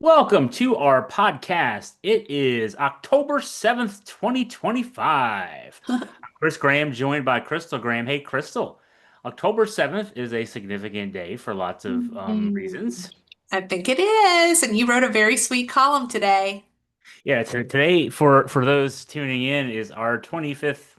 Welcome to our podcast. It is October 7th, 2025. I'm Chris Graham, joined by Crystal Graham. Hey, Crystal. October 7th is a significant day for lots of Mm, reasons. I think it is. And you wrote a very sweet column today. Yeah, today, for those tuning in, is our 25th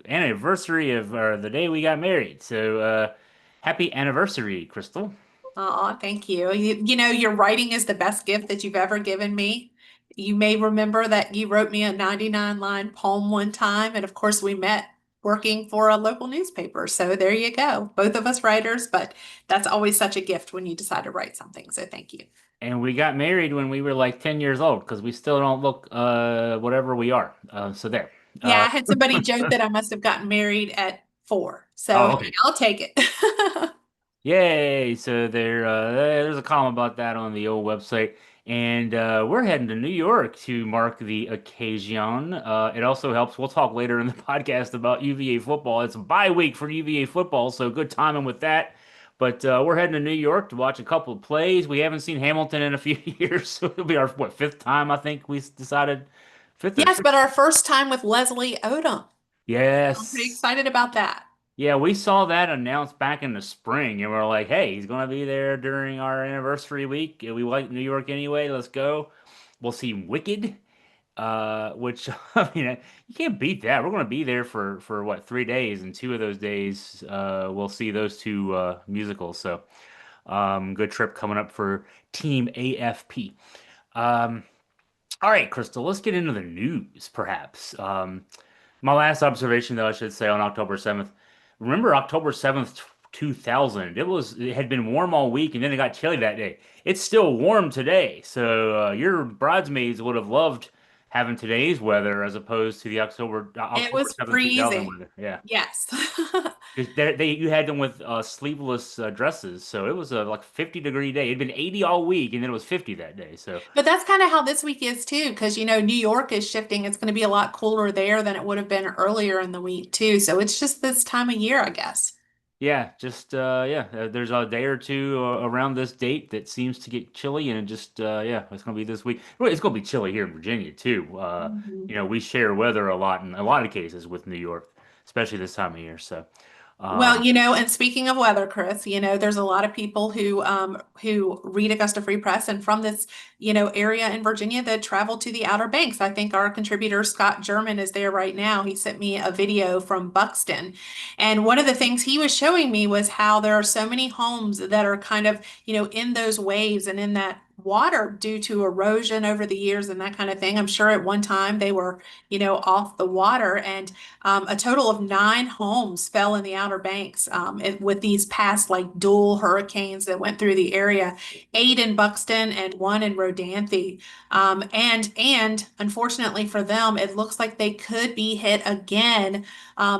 anniversary of the day we got married. So, happy anniversary, Crystal. Oh, thank you. Your writing is the best gift that you've ever given me. You may remember that you wrote me a 99-line poem one time. And of course, we met working for a local newspaper. So there you go. Both of us writers, but that's always such a gift when you decide to write something. So thank you. And we got married when we were like 10 years old because we still don't look whatever we are. So there. Yeah, Uh, I had somebody joke that I must have gotten married at 4. So oh, hey, okay. I'll take it. Yay! So there's a column about that on the old website, and we're heading to New York to mark the occasion. It also helps. We'll talk later in the podcast about UVA football. It's a bye week for UVA football, so good timing with that. But we're heading to New York to watch a couple of plays. We haven't seen Hamilton in a few years, so it'll be our fifth time I think we decided fifth or Yes, sixth. but our first time with Leslie Odom. I'm pretty Yes. excited about that. Yeah, we saw that announced back in the spring, and we're like, "Hey, he's gonna be there during our anniversary week. We like New York anyway. Let's go. We'll see Wicked, which I mean, you can't beat that. We're gonna be there for what 3 days, and 2 of those days, we'll see those two musicals. So, good trip coming up for Team AFP. Um, all right, Crystal, let's get into the news, perhaps. My last observation, though, I should say, on October 7th. Remember October 7th, 2000? It had been warm all week, and then it got chilly that day. It's still warm today, so your bridesmaids would have loved having today's weather as opposed to the It October was 7th, 2000 freezing. weather. Yeah. Yes. 'Cause you had them with sleeveless dresses, so it was a like 50-degree day. It'd been 80 all week, and then it was 50 that day. So But that's kind of how this week is too, because New York is shifting. It's going to be a lot cooler there than it would have been earlier in the week too. So it's just this time of year, I guess. yeah, just there's a day or two around this date that seems to get chilly, and it just yeah, it's gonna be this week. Well, it's gonna be chilly here in Virginia too. Mhm. We share weather a lot in a lot of cases with New York, especially this time of year. So, Well, um, and speaking of weather, Chris, there's a lot of people who read Augusta Free Press and from this, area in Virginia that travel to the Outer Banks. I think our contributor Scott German is there right now. He sent me a video from Buxton. And one of the things he was showing me was how there are so many homes that are kind of, in those waves and in that water due to erosion over the years and that kind of thing. I'm sure at one time they were, off the water and a total of 9 homes fell in the Outer Banks with these past like dual hurricanes that went through the area, 8 in Buxton and 1 in Rodanthe. And unfortunately for them, it looks like they could be hit again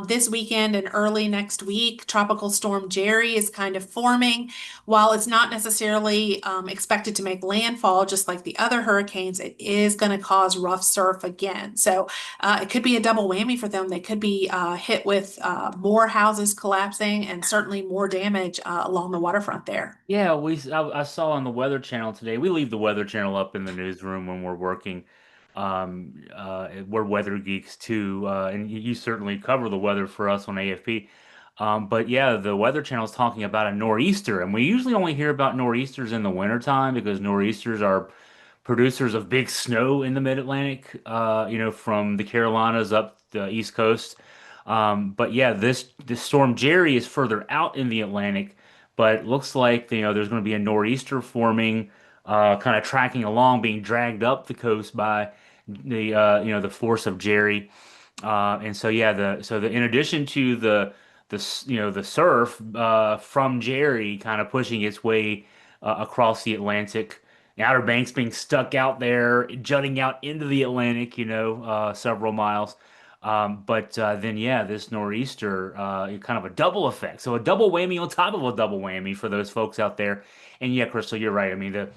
this weekend and early next week. Tropical Storm Jerry is kind of forming. While it's not necessarily expected to make landfall, just like the other hurricanes, it is going to cause rough surf again. So it could be a double whammy for them. They could be hit with more houses collapsing and certainly more damage along the waterfront there. yeah, I saw on the Weather Channel today. We leave the Weather Channel up in the newsroom when we're working. We're weather geeks too, and you certainly cover the weather for us on AFP. But yeah, the Weather Channel is talking about a nor'easter, and we usually only hear about nor'easters in the wintertime because nor'easters are producers of big snow in the mid-Atlantic, from the Carolinas up the East Coast. But yeah, this storm Jerry is further out in the Atlantic, but it looks like there's going to be a nor'easter forming, kind of tracking along, being dragged up the coast by the force of Jerry. And so yeah, the in addition to the surf from Jerry kind of pushing its way across the Atlantic. The Outer Banks being stuck out there, jutting out into the Atlantic, several miles. But then, yeah, this nor'easter, kind of a double effect. So a double whammy on top of a double whammy for those folks out there. And yeah, Crystal, you're right. I mean,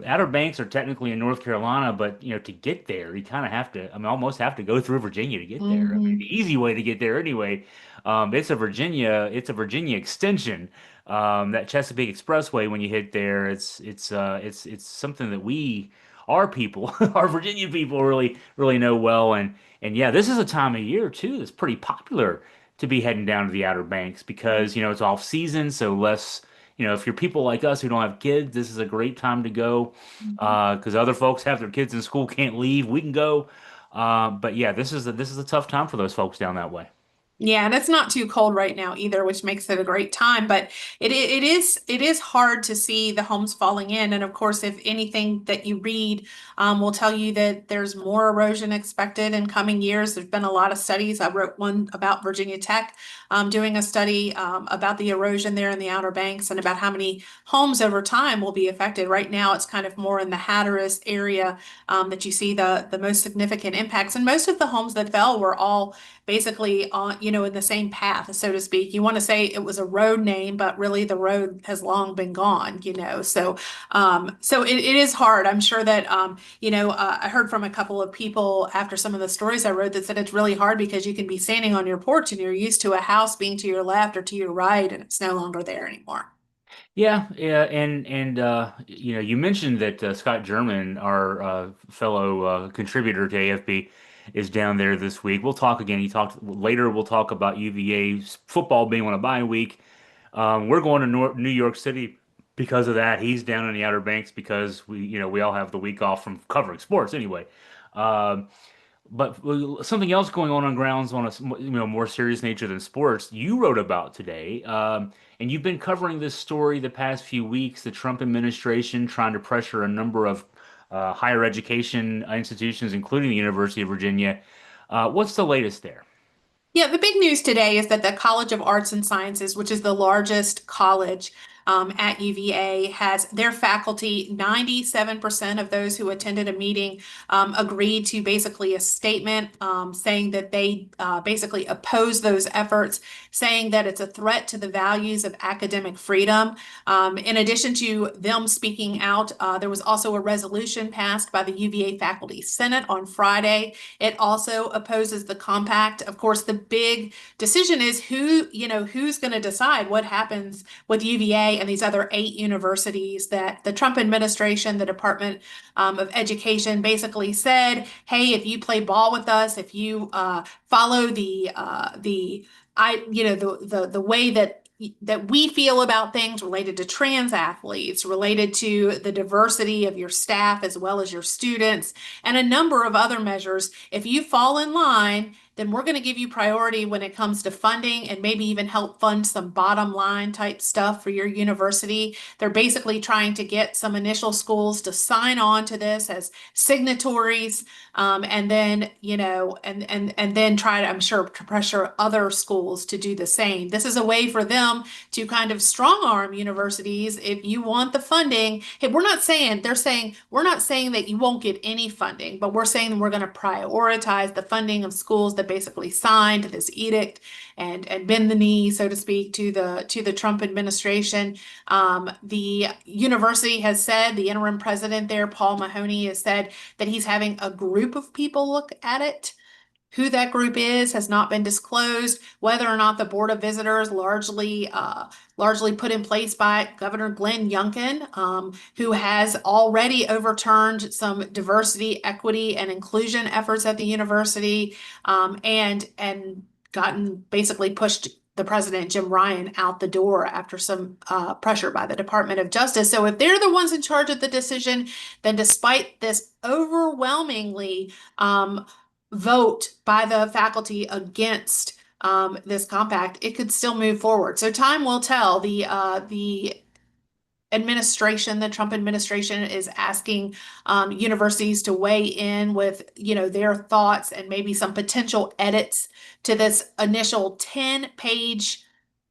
Outer Banks are technically in North Carolina, but to get there, you kind of have to. I mean, almost have to go through Virginia to get there. I mean, Hmm. the easy way to get there anyway. It's a Virginia extension. That Chesapeake Expressway, when you hit there, it's something that our people, our Virginia people, really know well. And yeah, this is a time of year too that's pretty popular to be heading down to the Outer Banks because it's off season, so less. If you're people like us who don't have kids, this is a great time to go Mhm. because other folks have their kids in school, can't leave. We can go. But yeah, this is a tough time for those folks down that way. Yeah, and it's not too cold right now either, which makes it a great time. But it is hard to see the homes falling in. And of course, if anything that you read will tell you that there's more erosion expected in coming years. There's been a lot of studies. I wrote one about Virginia Tech, doing a study about the erosion there in the Outer Banks and about how many homes over time will be affected. Right now, it's kind of more in the Hatteras area that you see the most significant impacts. And most of the homes that fell were all basically on, in the same path, so to speak. You want to say it was a road name, but really the road has long been gone. So it is hard. I'm sure that, I heard from a couple of people after some of the stories I wrote that said it's really hard because you can be standing on your porch and you're used to a house being to your left or to your right, and it's no longer there anymore. Yeah, yeah, and you mentioned that Scott German, our fellow contributor to AFB, is down there this week. We'll talk again. He talked later. We'll talk about UVA football being on a bye week. We're going to New York City because of that. He's down in the Outer Banks because we all have the week off from covering sports anyway. Um, but something else going on grounds on a more serious nature than sports, you wrote about today, and you've been covering this story the past few weeks, the Trump administration trying to pressure a number of higher education institutions, including the University of Virginia. What's the latest there? Yeah, the big news today is that the College of Arts and Sciences, which is the largest college at UVA, has their faculty, 97% of those who attended a meeting agreed to basically a statement saying that they basically oppose those efforts, saying that it's a threat to the values of academic freedom. In addition to them speaking out, there was also a resolution passed by the UVA Faculty Senate on Friday. It also opposes the compact. Of course, the big decision is who's going to decide what happens with UVA and these other 8 universities that the Trump administration, the Department of Education basically said, hey, if you play ball with us, if you follow the way that we feel about things related to trans athletes, related to the diversity of your staff as well as your students, and a number of other measures. If you fall in line, then we're going to give you priority when it comes to funding and maybe even help fund some bottom line type stuff for your university. They're basically trying to get some initial schools to sign on to this as signatories, and then, and then try to, I'm sure, to pressure other schools to do the same. This is a way for them to kind of strong arm universities. If you want the funding, hey, they're saying, we're not saying that you won't get any funding, but we're saying we're going to prioritize the funding of schools that basically signed this edict and bend the knee, so to speak, to the Trump administration. The university has said, the interim president there, Paul Mahoney, has said that he's having a group of people look at it. Who that group is has not been disclosed. Whether or not the Board of Visitors, largely put in place by Governor Glenn Youngkin, who has already overturned some diversity, equity, and inclusion efforts at the university, and gotten basically pushed the president, Jim Ryan, out the door after some pressure by the Department of Justice. So if they're the ones in charge of the decision, then despite this overwhelmingly vote by the faculty against this compact, it could still move forward. So time will tell. The administration, the Trump administration, is asking universities to weigh in with, their thoughts and maybe some potential edits to this initial 10-page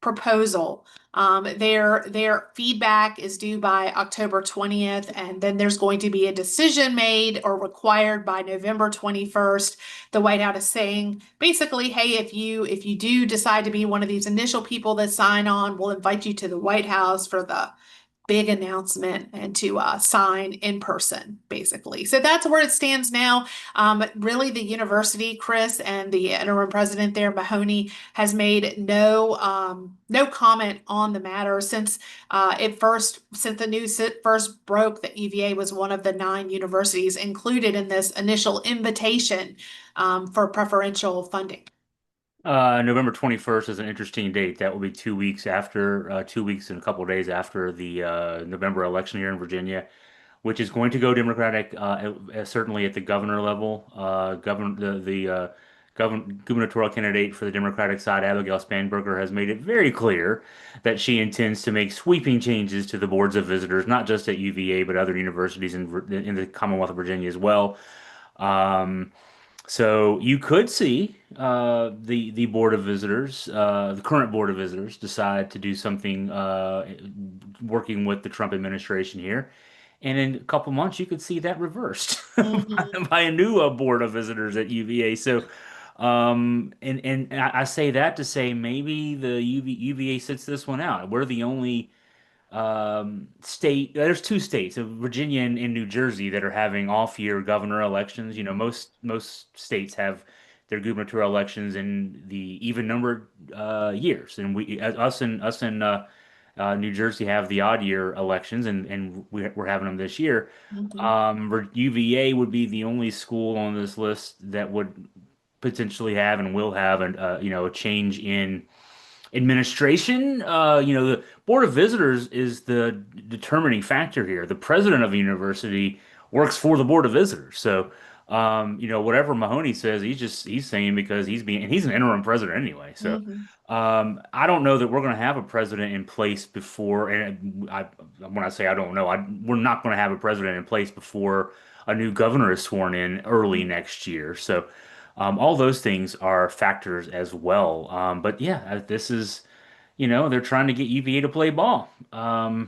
proposal. Their feedback is due by October 20th, and then there's going to be a decision made or required by November 21st. The White House is saying basically, hey, if you do decide to be one of these initial people that sign on, we'll invite you to the White House for the big announcement and to sign in person, basically. So that's where it stands now. Really, the university, Chris, and the interim president there, Mahoney, has made no comment on the matter since since the news first broke that UVA was one of the 9 universities included in this initial invitation for preferential funding. November 21st is an interesting date. That will be 2 weeks after, 2 weeks and a couple of days after the November election here in Virginia, which is going to go Democratic, certainly at the governor level. Gubernatorial candidate for the Democratic side, Abigail Spanberger, has made it very clear that she intends to make sweeping changes to the boards of visitors, not just at UVA, but other universities in the Commonwealth of Virginia as well. Um, so you could see the board of visitors, the current board of visitors, decide to do something working with the Trump administration here, and in a couple months you could see that reversed Mhm. by a new board of visitors at UVA. So, and I say that to say maybe the UVA sits this one out. We're the only state. There's two states, Virginia and New Jersey, that are having off-year governor elections. You know, most states have their gubernatorial elections in the even-numbered years, and us in New Jersey have the odd-year elections, and we're having them this year. Mhm. UVA would be the only school on this list that would potentially have and will have a change in administration. The Board of Visitors is the determining factor here. The president of the university works for the Board of Visitors. So, whatever Mahoney says, he's saying because and he's an interim president anyway. So, Mhm. I don't know that we're going to have a president in place before, and when I say I don't know, we're not going to have a president in place before a new governor is sworn in early next year. So, all those things are factors as well. But yeah, this is, they're trying to get UVA to play ball. Mhm.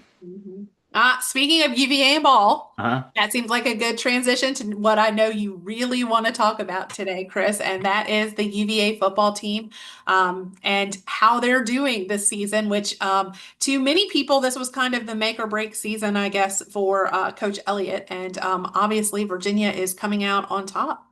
Speaking of UVA and ball, Uh-huh. that seems like a good transition to what I know you really want to talk about today, Chris, and that is the UVA football team and how they're doing this season, which to many people, this was kind of the make or break season, I guess, for Coach Elliott. And obviously, Virginia is coming out on top.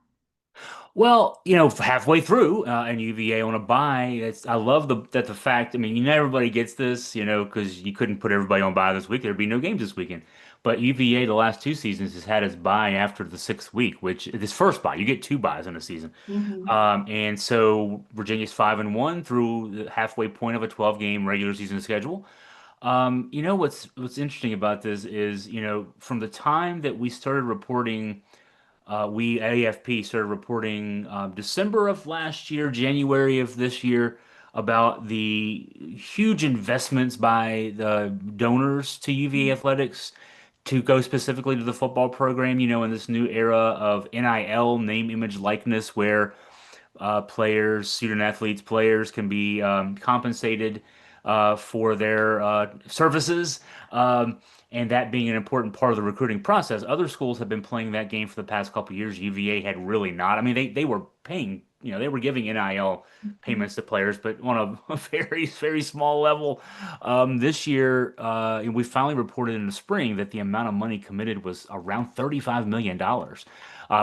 Well, halfway through, and UVA on a bye. I love the fact. I mean, everybody gets this, because you couldn't put everybody on bye this week. There'd be no games this weekend. But UVA, the last 2 seasons, has had its bye after the sixth week, which is first bye. You get two byes in a season. Mhm. And so Virginia's 5-1 through the halfway point of a 12-game regular season schedule. What's interesting about this is, from the time that we started reporting, we at AFP started reporting December of last year, January of this year, about the huge investments by the donors to UVA athletics to go specifically to the football program, in this new era of NIL, name, image, likeness, where players, student athletes, players can be compensated for their services, and that being an important part of the recruiting process. Other schools have been playing that game for the past couple of years. UVA had really not. I mean, they were paying, they were giving NIL Mhm. payments to players, but on a very, very small level. This year, we finally reported in the spring that the amount of money committed was around $35 million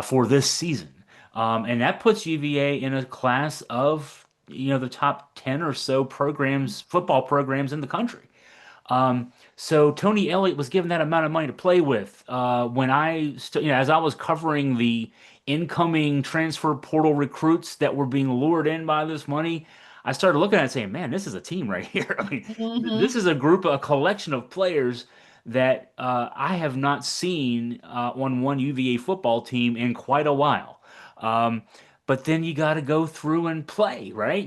for this season. And that puts UVA in a class of, the top 10 or so programs, football programs in the country. So Tony Elliott was given that amount of money to play with. As I was covering the incoming transfer portal recruits that were being lured in by this money, I started looking at it saying, man, this is a team right here. I mean, this Mhm. is a collection of players that I have not seen on one UVA football team in quite a while. Um, but then you got to go through and play, right?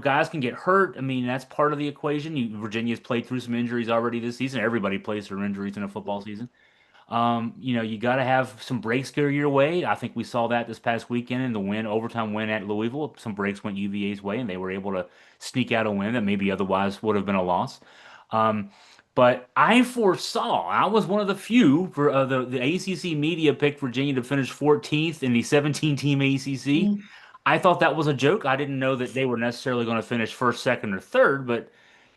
Guys can get hurt. I mean, that's part of the equation. Virginia's played through some injuries already this season. Everybody plays through injuries in a football season. You got to have some breaks go your way. I think we saw that this past weekend in the overtime win at Louisville. Some breaks went UVA's way, and they were able to sneak out a win that maybe otherwise would have been a loss. Um, but I was one of the few for the ACC media picked Virginia to finish 14th in the 17-team ACC. Mhm. I thought that was a joke. I didn't know that they were necessarily going to finish first, second, or third, but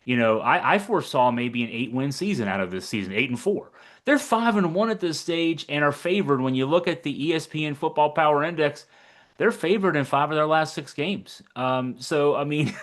I foresaw maybe an 8-win season out of this season, 8-4. They're 5-1 at this stage and are favored when you look at the ESPN Football Power Index. They're favored in 5 of their last 6 games. So I mean,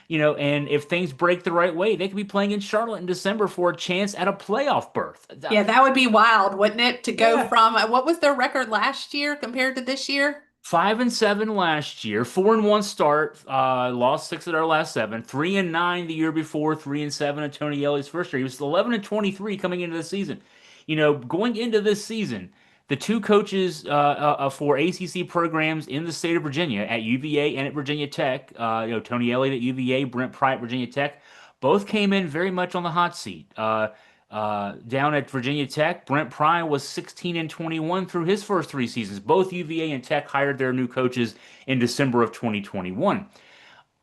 and if things break the right way, they could be playing in Charlotte in December for a chance at a playoff berth. Yeah, that would be wild, wouldn't it? To go Yeah. from what was their record last year compared to this year? 5-7 last year, 4-1 start, lost 6 of their last 7, 3-9 the year before, 3-7 at Tony Elliott's first year. He was 11-23 coming into the season. Going into this season, the two coaches for ACC programs in the state of Virginia at UVA and at Virginia Tech, Tony Elliott at UVA, Brent Pry at Virginia Tech, both came in very much on the hot seat. Down at Virginia Tech, Brent Pry was 16-21 through his first 3 seasons. Both UVA and Tech hired their new coaches in December of 2021.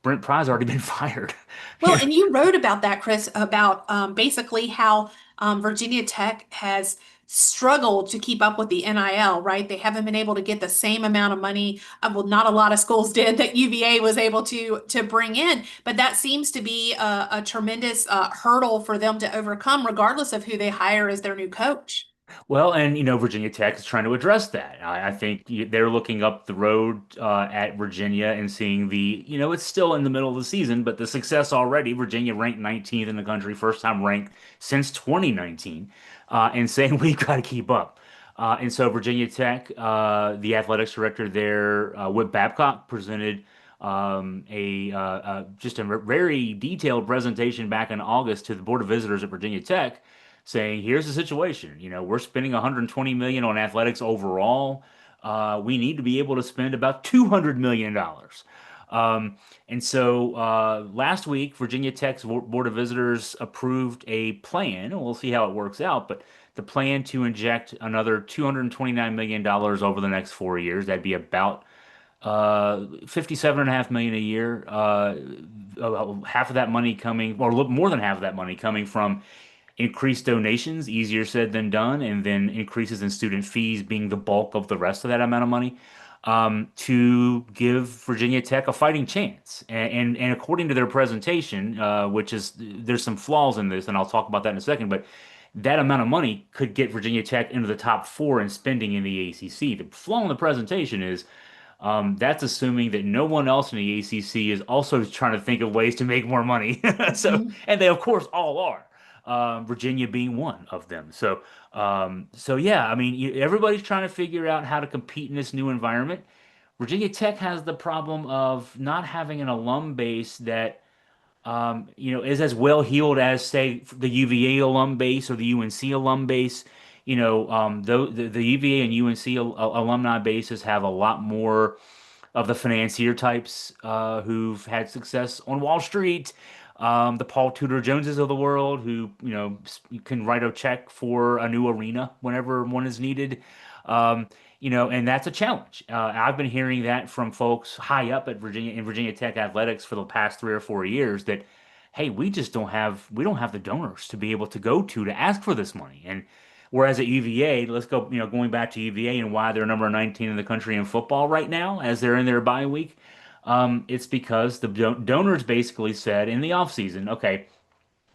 Brent Pry's already been fired. Well, and you wrote about that, Chris, about basically how Virginia Tech has struggled to keep up with the NIL, right? They haven't been able to get the same amount of money, well, not a lot of schools did, that UVA was able to bring in, but that seems to be a tremendous hurdle for them to overcome, regardless of who they hire as their new coach. Well, and Virginia Tech is trying to address that. I think they're looking up the road at Virginia and seeing it's still in the middle of the season, but the success already. Virginia ranked 19th in the country, first time ranked since 2019, and saying we've got to keep up. And so Virginia Tech, the athletics director there, Whit Babcock, presented just a very detailed presentation back in August to the Board of Visitors at Virginia Tech saying, here's the situation. We're spending 120 million on athletics overall. We need to be able to spend about 200 million dollars. And so last week, Virginia Tech's Board of Visitors approved a plan, and we'll see how it works out, but the plan to inject another $229 million over the next 4 years. That'd be about 57.5 million a year. Half of that money coming, or a little more than half of that money coming from increased donations, easier said than done, and then increases in student fees being the bulk of the rest of that amount of money, to give Virginia Tech a fighting chance. And according to their presentation, which is there's some flaws in this, and I'll talk about that in a second, but that amount of money could get Virginia Tech into the top 4 in spending in the ACC. The flaw in the presentation is that's assuming that no one else in the ACC is also trying to think of ways to make more money. So, Mhm. and they of course all are. Virginia being one of them. So yeah, I mean, everybody's trying to figure out how to compete in this new environment. Virginia Tech has the problem of not having an alum base that is as well heeled as, say, the UVA alum base or the UNC alum base. The UVA and UNC alumni bases have a lot more of the financier types who've had success on Wall Street, the Paul Tudor Joneses of the world, who can write a check for a new arena whenever one is needed. And that's a challenge. I've been hearing that from folks high up at Virginia Tech athletics for the past 3 or 4 years that, hey, we don't have the donors to be able to go to ask for this money. And whereas at UVA, let's go, going back to UVA and why they're number 19 in the country in football right now, as they're in their bye week, it's because the donors basically said in the offseason, okay,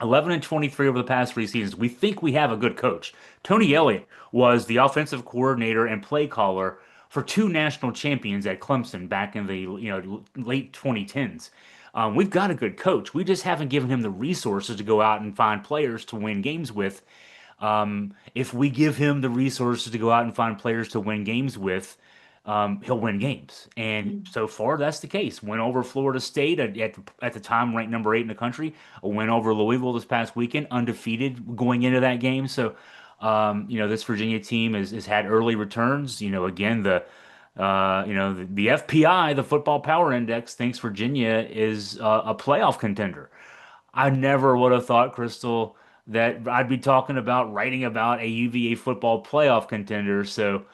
11-23 over the past 3 seasons. We think we have a good coach. Tony Elliott was the offensive coordinator and play caller for 2 national champions at Clemson back in the late 2010s. We've got a good coach. We just haven't given him the resources to go out and find players to win games with. If we give him the resources to go out and find players to win games with, he'll win games. And so far, that's the case. Win over Florida State at the time ranked number 8 in the country. A win over Louisville this past weekend, undefeated going into that game. So, this Virginia team has had early returns. Again, the FPI, the Football Power Index, thinks Virginia is a playoff contender. I never would have thought, Crystal, that I'd be talking about writing about a UVA football playoff contender. So,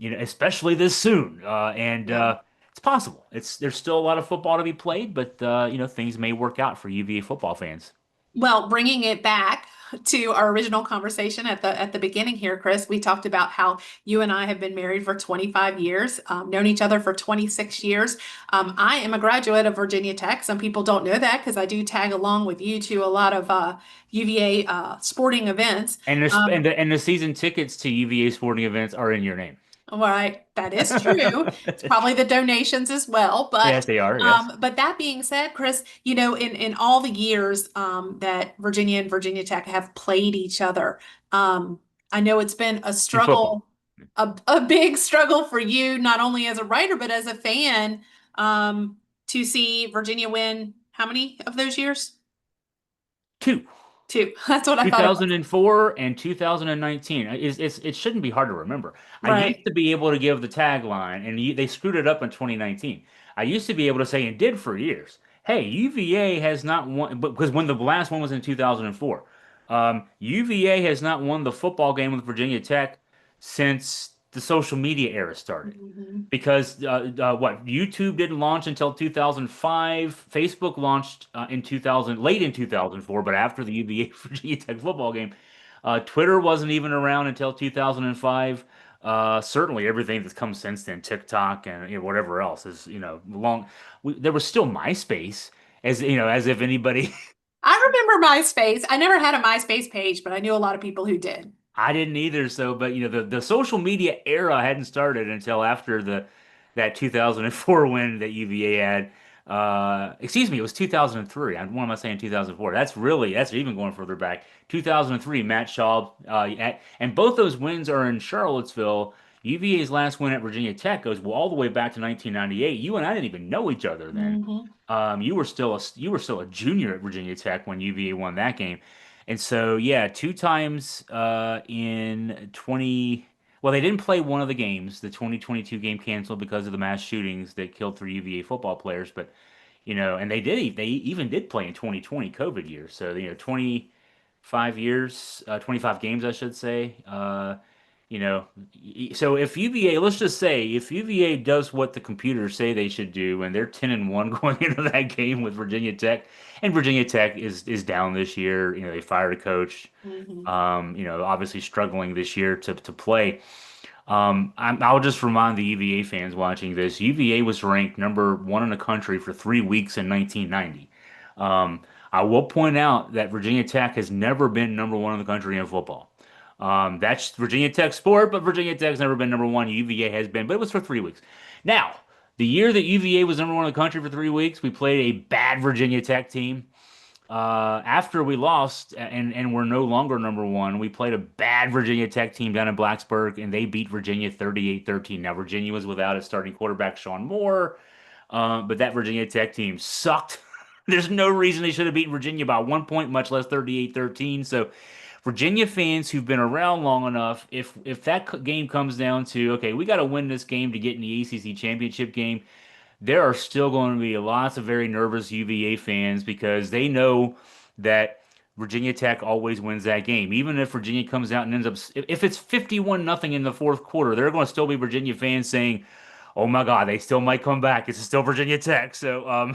especially this soon. And Yeah. it's possible. There's still a lot of football to be played, but things may work out for UVA football fans. Well, bringing it back to our original conversation at the beginning here, Chris, we talked about how you and I have been married for 25 years, known each other for 26 years. I am a graduate of Virginia Tech. Some people don't know that because I do tag along with you to a lot of UVA sporting events. And the Um, and the season tickets to UVA sporting events are in your name. All right, that is true. It's probably the donations as well, Yes, they are. Yes. but that being said, Chris, in all the years that Virginia and Virginia Tech have played each other, I know it's been a In football. struggle, a big struggle for you, not only as a writer but as a fan, to see Virginia win how many of those years? Two. Two. That's what I thought it was. 2004 and 2019. It shouldn't be hard to remember. I used Right. to be able to give the tagline, and they screwed it up in 2019. I used to be able to say, and did for years, hey, UVA has not won, because when the last one was in 2004, UVA has not won the football game with Virginia Tech since the social media era started Mhm. because what YouTube didn't launch until 2005. Facebook launched in 2000, late in 2004, but after the UVA Virginia Tech football game. Twitter wasn't even around until 2005. Certainly, everything that's come since then, TikTok and whatever else is long. There was still MySpace, as as if anybody. I remember MySpace. I never had a MySpace page, but I knew a lot of people who did. I didn't either. So, but the social media era hadn't started until after the that 2004 win that UVA had. Excuse me, it was 2003. What am I saying? 2004. That's even going further back. 2003, Matt Schaub, and both those wins are in Charlottesville. UVA's last win at Virginia Tech goes all the way back to 1998. You and I didn't even know each other then. Hmm. You were still a junior at Virginia Tech when UVA won that game. And so, yeah, two times in 20. Well, they didn't play one of the games. The 2022 game canceled because of the mass shootings that killed three UVA football players. But, and they even did play in 2020 COVID year. So, 25 years, 25 games, I should say. You know, so if UVA, let's just say, if UVA does what the computers say they should do, and they're 10-1 going into that game with Virginia Tech, and Virginia Tech is down this year, they fired a coach, Hmm. obviously struggling this year to play. I'll just remind the UVA fans watching this, UVA was ranked number one in the country for 3 weeks in 1990. Um, I will point out that Virginia Tech has never been number one in the country in football. That's Virginia Tech sport, but Virginia Tech's never been number one. UVA has been, but it was for 3 weeks. Now, the year that UVA was number one in the country for 3 weeks, we played a bad Virginia Tech team. After we lost and we're no longer number one, we played a bad Virginia Tech team down in Blacksburg, and they beat Virginia 38-13. Now, Virginia was without its starting quarterback, Sean Moore, but that Virginia Tech team sucked. There's no reason they should have beaten Virginia by 1 point, much less 38-13. So Virginia fans who've been around long enough, if that game comes down to, okay, we got to win this game to get in the ACC championship game, there are still going to be lots of very nervous UVA fans because they know that Virginia Tech always wins that game. Even if Virginia comes out and ends up, if it's 51 nothing in the fourth quarter, there are going to still be Virginia fans saying, "Oh my God, they still might come back. It's still Virginia Tech." So,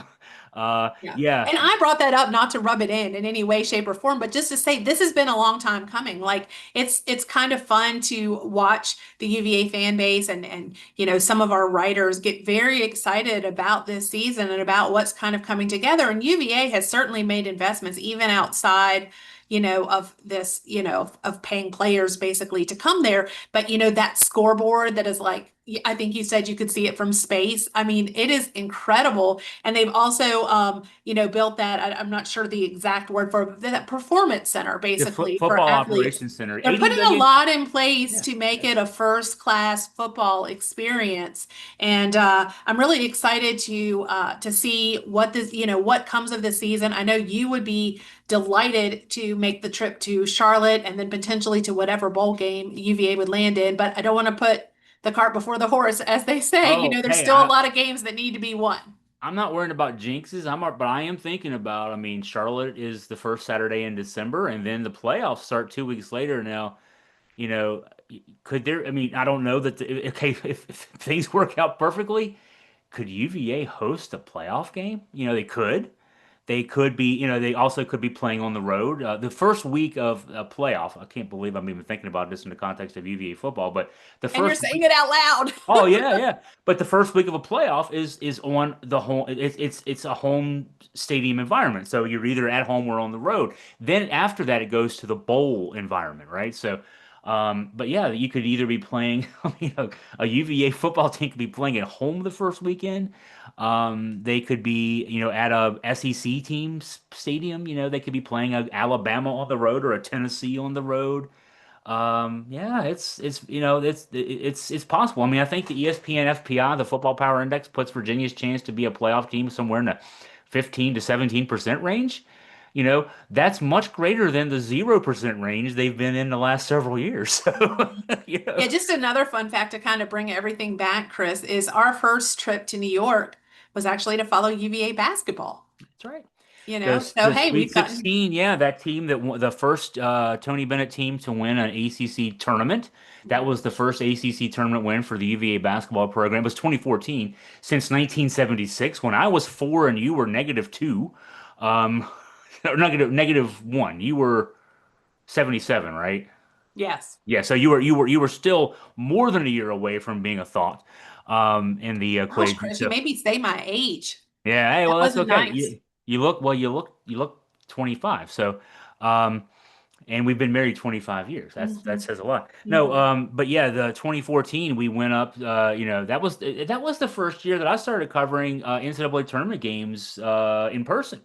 Yeah. yeah, And I brought that up not to rub it in any way, shape, or form, but just to say this has been a long time coming. Like it's kind of fun to watch the UVA fan base and some of our writers get very excited about this season and about what's kind of coming together. And UVA has certainly made investments even outside, of this, of paying players basically to come there. But that scoreboard that is like I think you said you could see it from space. I mean, it is incredible. And they've also, built that, I'm not sure the exact word for that performance center, the basically, for football athletes. operations center, They're 80 putting a million. lot in place Yeah, to make it yes. a first class football experience. And I'm really excited to see what comes of this season. I know you would be delighted to make the trip to Charlotte and then potentially to whatever bowl game UVA would land in, but I don't want to put the cart before the horse, as they say. Oh, There's hey, still a lot of games that need to be won. I'm not worrying about jinxes. But I am thinking about. I mean, Charlotte is the first Saturday in December, and then the playoffs start 2 weeks later. Now, you know, could there? I mean, I don't know that. Okay, if things work out perfectly, could UVA host a playoff game? They could. They could be, they also could be playing on the road. The first week of a playoff, I can't believe I'm even thinking about this in the context of UVA football, but the And you're first saying week, it out loud. oh yeah, yeah. But the first week of a playoff is on the home. It's a home stadium environment. So you're either at home or on the road. Then after that, it goes to the bowl environment, right? So, but yeah, you could either be playing. I mean, a UVA football team could be playing at home the first weekend. They could be, at a SEC team's stadium. They could be playing a Alabama on the road or a Tennessee on the road. Yeah, it's possible. I mean, I think the ESPN FPI, the Football Power Index, puts Virginia's chance to be a playoff team somewhere in the 15 to 17% range. That's much greater than the 0% range they've been in the last several years. So, you know, Yeah, just another fun fact to kind of bring everything back, Chris, is our first trip to New York was actually to follow UVA basketball. that's right. So The hey, Sweet we've gotten 16, yeah, that team that won, the first Tony Bennett team to win an ACC tournament. That yeah. was the first ACC tournament win for the UVA basketball program. It was 2014 since 1976 when I was 4 and you were -2. Um, or -1. You were 77, right? Yes. Yeah, so you were still more than a year away from being a thought in the Gosh, equation. Chris, you So made me say my age. yeah, hey, That well, that's wasn't okay. nice. You look well. You look 25. So, um, and we've been married 25 years. That Hmm. says a lot. No, Hmm. but yeah, the 2014 we went up. That was the first year that I started covering NCAA tournament games in person.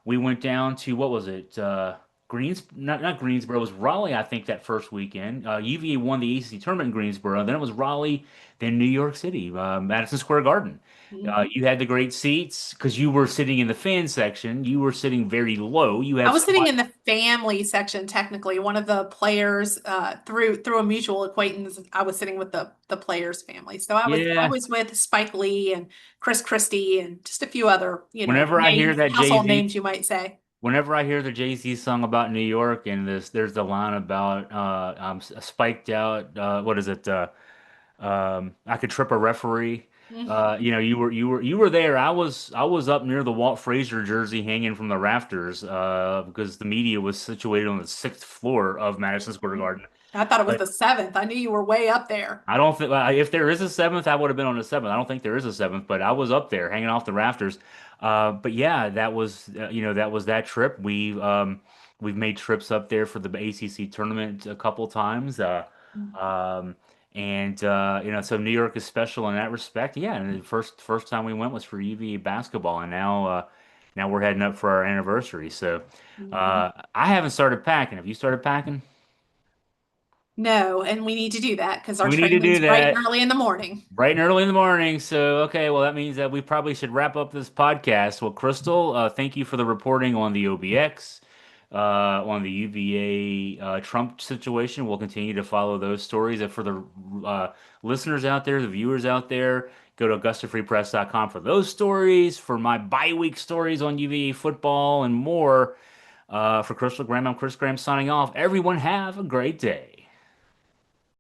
We went down to what was it? Not Greensboro. It was Raleigh, I think, that first weekend. UVA won the ACC tournament in Greensboro. Then it was Raleigh, then New York City, Madison Square Garden. Hmm. You had the great seats because you were sitting in the fan section. You were sitting very low. You I had was sitting squad. in the family section, technically. One of the players, through a mutual acquaintance, I was sitting with the players' family. So I Yeah. was with Spike Lee and Chris Christie and just a few other, Whenever I hear names, that Jay household Z, names, you might say. whenever I hear the Jay Z song about New York and there's the line about I'm spiked out. What is it? I could trip a referee. Mhm. You were there. I was up near the Walt Frazier jersey hanging from the rafters because the media was situated on the sixth floor of Madison Square Garden. I thought it was But the seventh. I knew you were way up there. I don't think if there is a seventh, I would have been on the seventh. I don't think there is a seventh, but I was up there hanging off the rafters. But yeah, that was that trip. We've made trips up there for the ACC tournament a couple times. Um, and so New York is special in that respect. Yeah, and the first time we went was for UVA basketball, and now we're heading up for our anniversary. So Mhm. I haven't started packing. Have you started packing? No, and we need to do that because our We need to training's do bright and that. early in the morning. Bright and early in the morning. So, okay, well, that means that we probably should wrap up this podcast. Well, Crystal, thank you for the reporting on the OBX, on the UVA Trump situation. We'll continue to follow those stories. And for the listeners out there, the viewers out there, go to AugustaFreePress.com for those stories, for my bye-week stories on UVA football and more. For Crystal Graham, I'm Chris Graham signing off. Everyone have a great day.